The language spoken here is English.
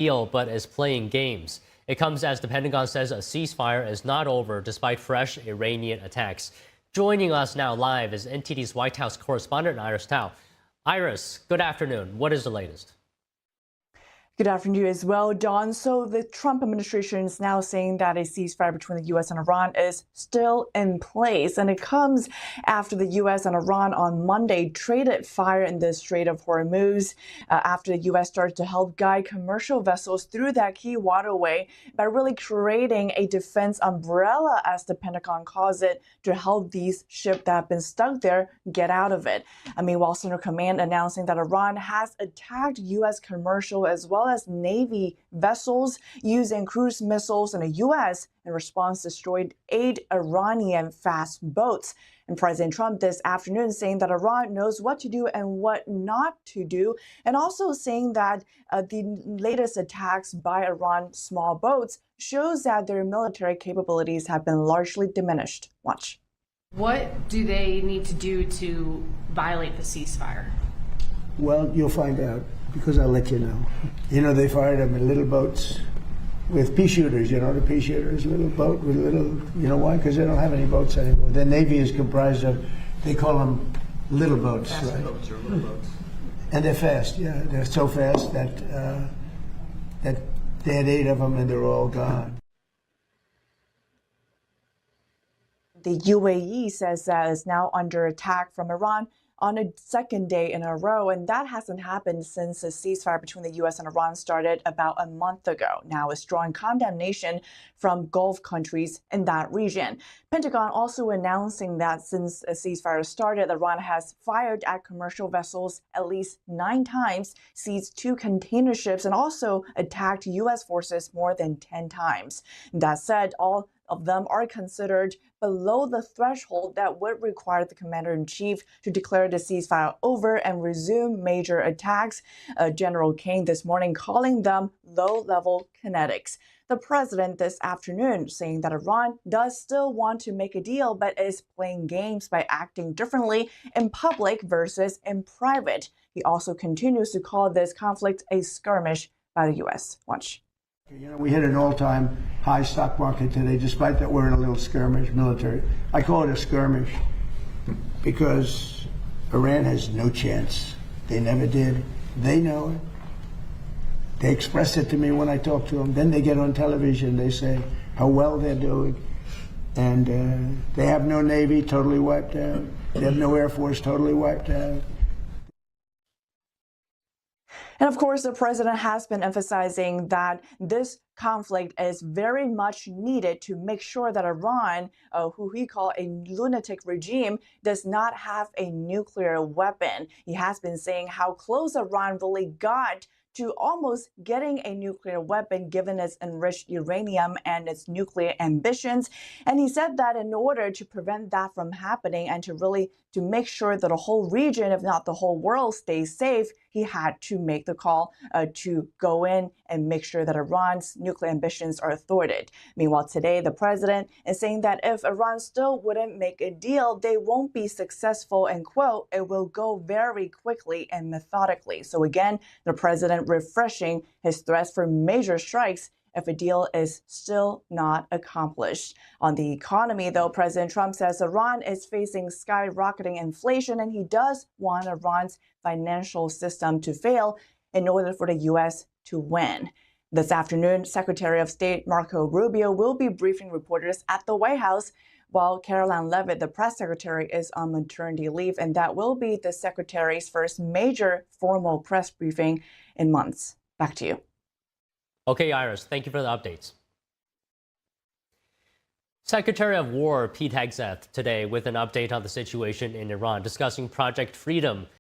deal, but is playing games. It comes as the Pentagon says a ceasefire is not over despite fresh Iranian attacks. Joining us now live is NTD's White House correspondent Iris Tao. Iris, good afternoon. What is the latest? Good afternoon as well, Don. So the Trump administration is now saying that a ceasefire between the U.S. and Iran is still in place. And it comes after the U.S. and Iran on Monday traded fire in the Strait of Hormuz after the U.S. started to help guide commercial vessels through that key waterway by really creating a defense umbrella, as the Pentagon calls it, to help these ships that have been stuck there get out of it. Meanwhile, Central Command announcing that Iran has attacked U.S. commercial as well as Navy vessels using cruise missiles, and the U.S. in response destroyed 8 Iranian fast boats. And President Trump this afternoon saying that Iran knows what to do and what not to do, and also saying that the latest attacks by Iran small boats shows that their military capabilities have been largely diminished. Watch. What do they need to do to violate the ceasefire? Well, you'll find out, because I'll let you know. You know, they fired them in little boats with pea shooters, the pea shooters, little boat with little, you know why? Because they don't have any boats anymore. The Navy is comprised of, they call them little boats, fast right? Boats or little boats. And they're fast, yeah. They're so fast that, that they had 8 of them and they're all gone. The UAE says that it's now under attack from Iran on a second day in a row, and that hasn't happened since the ceasefire between the U.S. and Iran started about a month ago. Now it's drawing condemnation from Gulf countries in that region. Pentagon also announcing that since a ceasefire started, Iran has fired at commercial vessels at least 9 times, seized 2 container ships, and also attacked U.S. forces more than 10 times. That said, all of them are considered below the threshold that would require the commander-in-chief to declare the ceasefire over and resume major attacks. General Kane this morning calling them low-level kinetics. The president this afternoon saying that Iran does still want to make a deal, but is playing games by acting differently in public versus in private. He also continues to call this conflict a skirmish by the U.S. Watch. We hit an all-time high stock market today, despite that we're in a little skirmish military. I call it a skirmish because Iran has no chance. They never did. They know it. They express it to me when I talk to them. Then they get on television. They say how well they're doing. And they have no Navy, totally wiped out. They have no Air Force, totally wiped out. And of course, the president has been emphasizing that this conflict is very much needed to make sure that Iran, who he called a lunatic regime, does not have a nuclear weapon. He has been saying how close Iran really got to almost getting a nuclear weapon given its enriched uranium and its nuclear ambitions. And he said that in order to prevent that from happening and to make sure that the whole region, if not the whole world, stays safe, he had to make the call to go in and make sure that Iran's nuclear ambitions are thwarted. Meanwhile, today, the president is saying that if Iran still wouldn't make a deal, they won't be successful, and quote, it will go very quickly and methodically. So again, the president refreshing his threats for major strikes if a deal is still not accomplished. On the economy, though, President Trump says Iran is facing skyrocketing inflation, and he does want Iran's financial system to fail in order for the U.S. to win. This afternoon, Secretary of State Marco Rubio will be briefing reporters at the White House, while Caroline Leavitt, the press secretary, is on maternity leave, and that will be the secretary's first major formal press briefing in months. Back to you. Okay, Iris, thank you for the updates. Secretary of War Pete Hegseth today with an update on the situation in Iran, discussing Project Freedom